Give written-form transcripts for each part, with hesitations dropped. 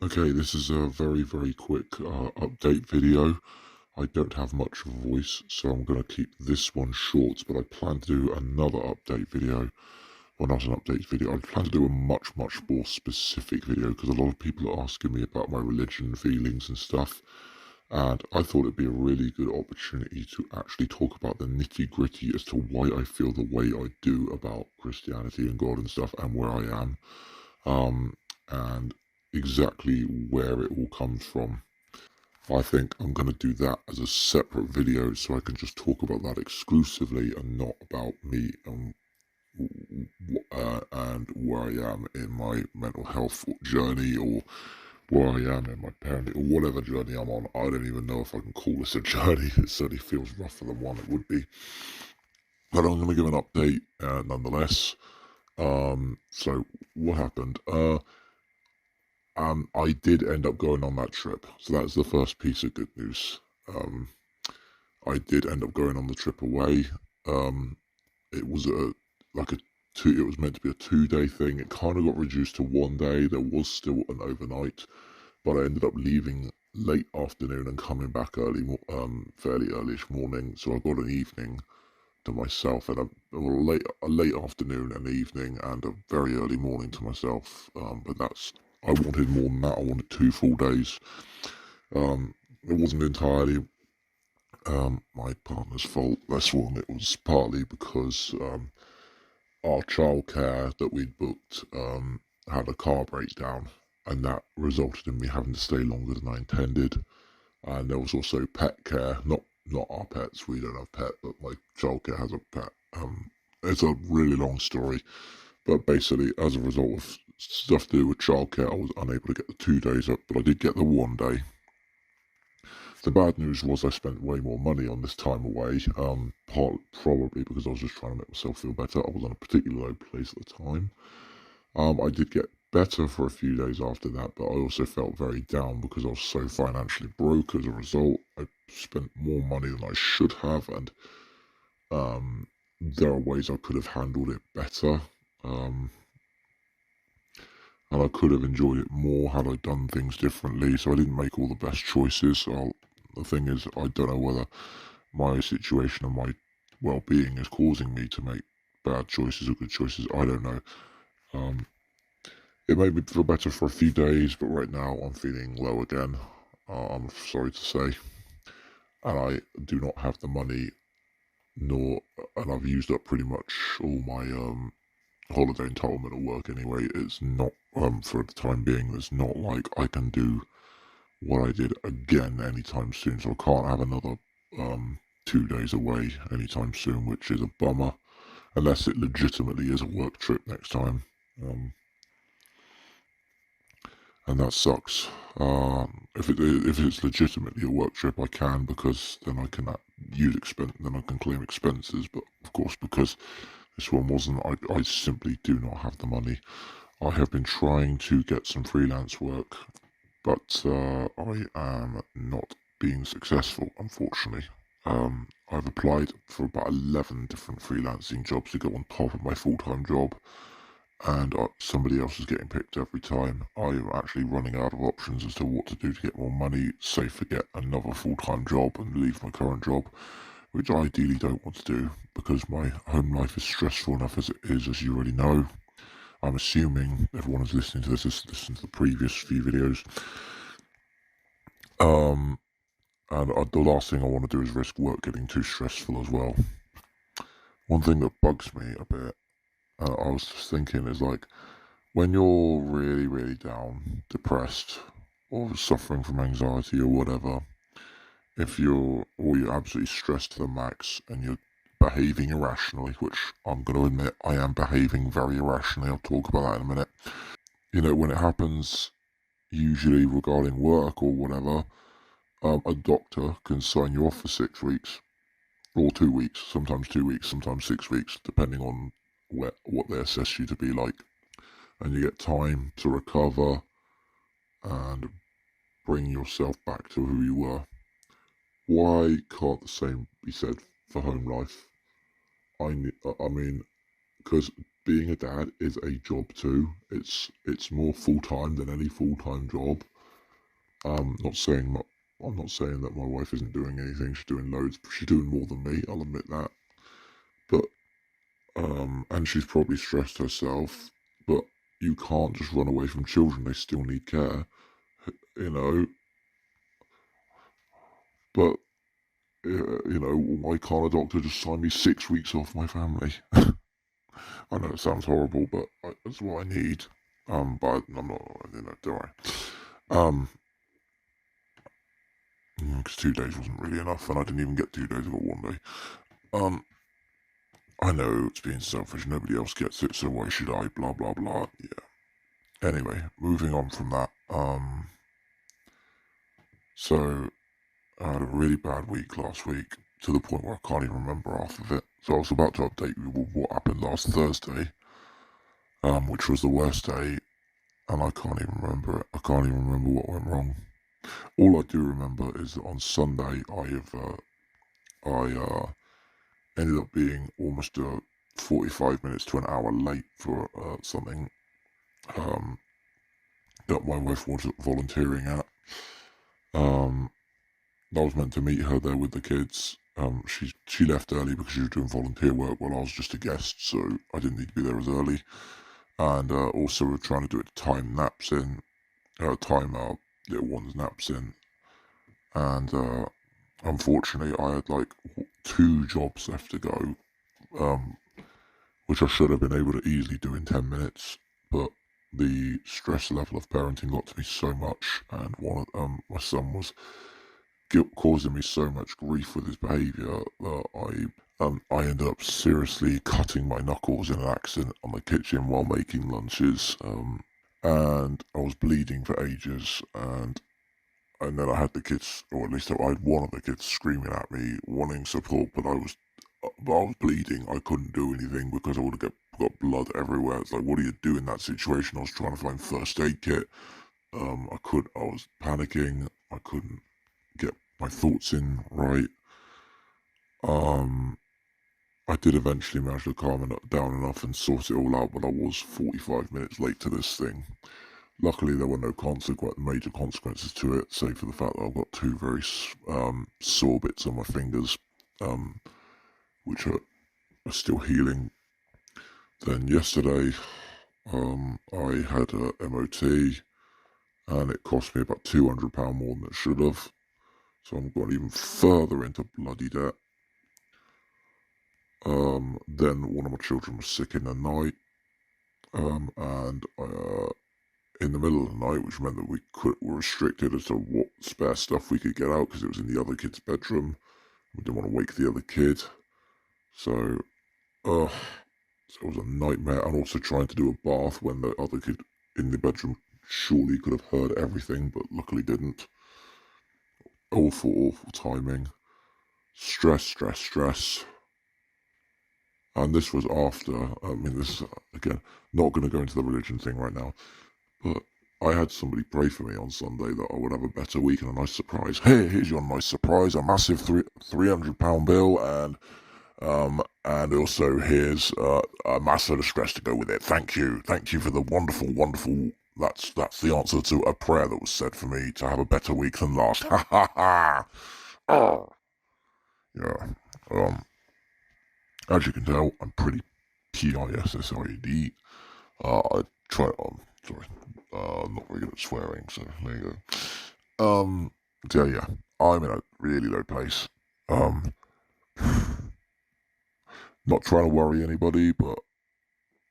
Okay, this is a very quick update video. I don't have much voice, so I'm going to keep this one short, but I plan to do another update video. Well, not an update video. I plan to do a much more specific video because a lot of people are asking me about my religion, feelings, and stuff. And I thought it'd be a really good opportunity to actually talk about the nitty-gritty as to why I feel the way I do about Christianity and God and stuff and where I am. And exactly where it all comes from. I think I'm going to do that as a separate video so I can just talk about that exclusively and not about me and where I am in my mental health journey or where I am in my parenting or whatever journey I'm on. I don't even know if I can call this a journey. It certainly feels rougher than one it would be. But I'm going to give an update nonetheless. So what happened? I did end up going on that trip, so that's the first piece of good news. Um, I did end up going on the trip away. Um, it was a like a two. It was meant to be a 2 day thing. It kind of got reduced to 1 day. There was still an overnight, but I ended up leaving late afternoon and coming back fairly early-ish morning. So I got an evening to myself and a late afternoon and evening and a very early morning to myself. But I wanted more than that. I wanted 2 full days. It wasn't entirely my partner's fault. This one, it was partly because our childcare that we'd booked had a car breakdown, and that resulted in me having to stay longer than I intended. And there was also pet care, not our pets. We don't have pet, but my childcare has a pet. It's a really long story, but basically, as a result of stuff to do with childcare, I was unable to get the 2 days up, but I did get the 1 day. The bad news was I spent way more money on this time away, probably because I was just trying to make myself feel better. I was on a particularly low place at the time. I did get better for a few days after that, but I also felt very down because I was so financially broke as a result. I spent more money than I should have, and there are ways I could have handled it better. Um, and I could have enjoyed it more had I done things differently. So I didn't make all the best choices. The thing is, I don't know whether my situation and my well-being is causing me to make bad choices or good choices. I don't know. Um, it made me feel better for a few days, but right now I'm feeling low again. I'm sorry to say, and I do not have the money, and I've used up pretty much all my holiday entitlement at work anyway. It's not for the time being. It's not like I can do what I did again anytime soon. So I can't have another 2 days away anytime soon, which is a bummer. Unless it legitimately is a work trip next time, and that sucks. If it's legitimately a work trip, I can because then I can then I can claim expenses. But of course, because this one wasn't, I simply do not have the money. I have been trying to get some freelance work, but I am not being successful, unfortunately. I've applied for about 11 different freelancing jobs to go on top of my full-time job, and somebody else is getting picked every time. I'm actually running out of options as to what to do to get more money, say forget another full-time job and leave my current job, which I ideally don't want to do because my home life is stressful enough as it is, as you already know. I'm assuming everyone who's listening to this has listened to the previous few videos. And the last thing I want to do is risk work getting too stressful as well. One thing that bugs me a bit, I was just thinking, is like when you're really down, depressed, or suffering from anxiety or whatever, or you're absolutely stressed to the max and you're behaving irrationally, which I'm going to admit I am behaving very irrationally. I'll talk about that in a minute. You know, when it happens, usually regarding work or whatever, a doctor can sign you off for 6 weeks or 2 weeks, sometimes 2 weeks, sometimes 6 weeks, depending on what they assess you to be like. And you get time to recover and bring yourself back to who you were. Why can't the same be said for home life? I mean, because being a dad is a job too. It's more full-time than any full-time job. I'm not saying that my wife isn't doing anything. She's doing loads. She's doing more than me. I'll admit that. But and she's probably stressed herself. But you can't just run away from children. They still need care, you know. But why can't a doctor just sign me 6 weeks off my family? I know it sounds horrible, but that's what I need. But I'm not, don't worry. Because 2 days wasn't really enough, and I didn't even get 2 days, I got 1 day. I know it's being selfish, nobody else gets it, so why should I, blah, blah, blah, yeah. Anyway, moving on from that, so I had a really bad week last week, to the point where I can't even remember half of it. So I was about to update you with what happened last Thursday, which was the worst day, and I can't even remember it. I can't even remember what went wrong. All I do remember is that on Sunday I ended up being almost 45 minutes to an hour late for something that my wife was volunteering at. I was meant to meet her there with the kids. She left early because she was doing volunteer work while I was just a guest, so I didn't need to be there as early. And also we're trying to do it to time naps in, time our little one's naps in. And unfortunately I had like 2 jobs left to go, which I should have been able to easily do in 10 minutes, but the stress level of parenting got to me so much, and my son was causing me so much grief with his behaviour that I ended up seriously cutting my knuckles in an accident on the kitchen while making lunches, and I was bleeding for ages, and then I had the kids, or at least I had one of the kids screaming at me, wanting support, but I was bleeding. I couldn't do anything because I would have got blood everywhere. It's like, what do you do in that situation? I was trying to find first aid kit. I was panicking. I couldn't get my thoughts in right. I did eventually manage to calm it down enough and sort it all out, but I was 45 minutes late to this thing. Luckily, there were no major consequences to it, save for the fact that I've got 2 very sore bits on my fingers, which are still healing. Then yesterday, I had a MOT, and it cost me about £200 more than it should have. So I'm going even further into bloody debt. Then one of my children was sick in the night, and in the middle of the night, which meant that we were restricted as to what spare stuff we could get out because it was in the other kid's bedroom. We didn't want to wake the other kid, so it was a nightmare. And also trying to do a bath when the other kid in the bedroom surely could have heard everything, but luckily didn't. Awful timing. Stress. And this was after, this is, again, not going to go into the religion thing right now, but I had somebody pray for me on Sunday that I would have a better week and a nice surprise. Hey, here's your nice surprise, a massive £300 bill, and also here's a massive stress to go with it. Thank you for the wonderful. That's the answer to a prayer that was said for me to have a better week than last. Ha ha ha. Oh. Yeah. As you can tell, I'm pretty PISSID. I try. Sorry. I'm not very good at swearing, so there you go. So yeah, I'm in a really low place. Not trying to worry anybody, but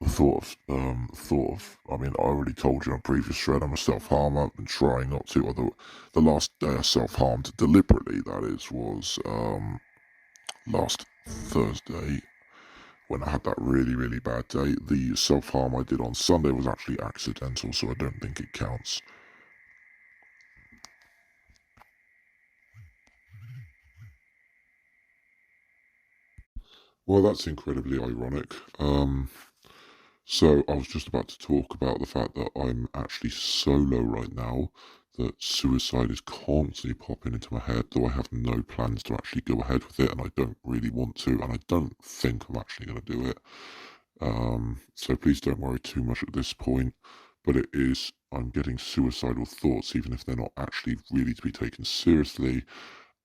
the thought of, I already told you on a previous thread, I'm a self-harmer. I've been trying not to, although the last day I self-harmed deliberately, that is, was, last Thursday, when I had that really, really bad day. The self-harm I did on Sunday was actually accidental, so I don't think it counts. Well, that's incredibly ironic. So I was just about to talk about the fact that I'm actually so low right now that suicide is constantly popping into my head, though I have no plans to actually go ahead with it, and I don't really want to, and I don't think I'm actually going to do it. So please don't worry too much at this point. But it is, I'm getting suicidal thoughts, even if they're not actually really to be taken seriously.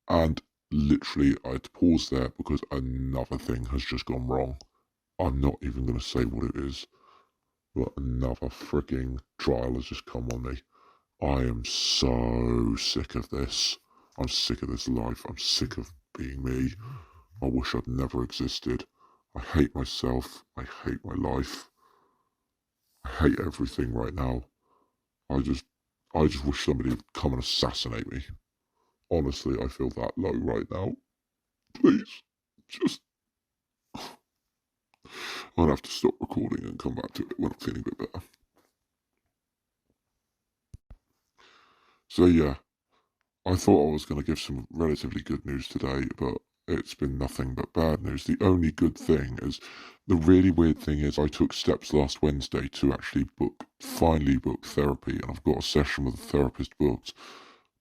And literally, I had to pause there because another thing has just gone wrong. I'm not even going to say what it is, but another freaking trial has just come on me. I am so sick of this. I'm sick of this life. I'm sick of being me. I wish I'd never existed. I hate myself. I hate my life. I hate everything right now. I just wish somebody would come and assassinate me. Honestly, I feel that low right now. Please, just. I'll have to stop recording and come back to it when I'm feeling a bit better. So yeah, I thought I was going to give some relatively good news today, but it's been nothing but bad news. The only good thing is, the really weird thing is, I took steps last Wednesday to actually finally book therapy, and I've got a session with a therapist booked,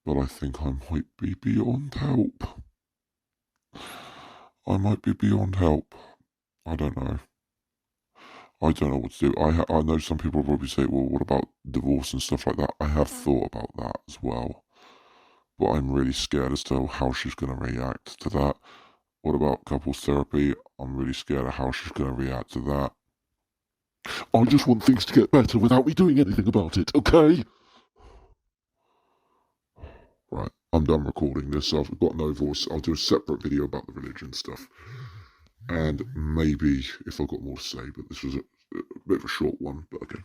but I think I might be beyond help. I might be beyond help. I don't know. I don't know what to do. I know some people will probably say, well, what about divorce and stuff like that? I have thought about that as well. But I'm really scared as to how she's going to react to that. What about couples therapy? I'm really scared of how she's going to react to that. I just want things to get better without me doing anything about it, okay? Right, I'm done recording this. I've got no voice. I'll do a separate video about the religion stuff. And maybe if I've got more to say, but this was a bit of a short one, but okay.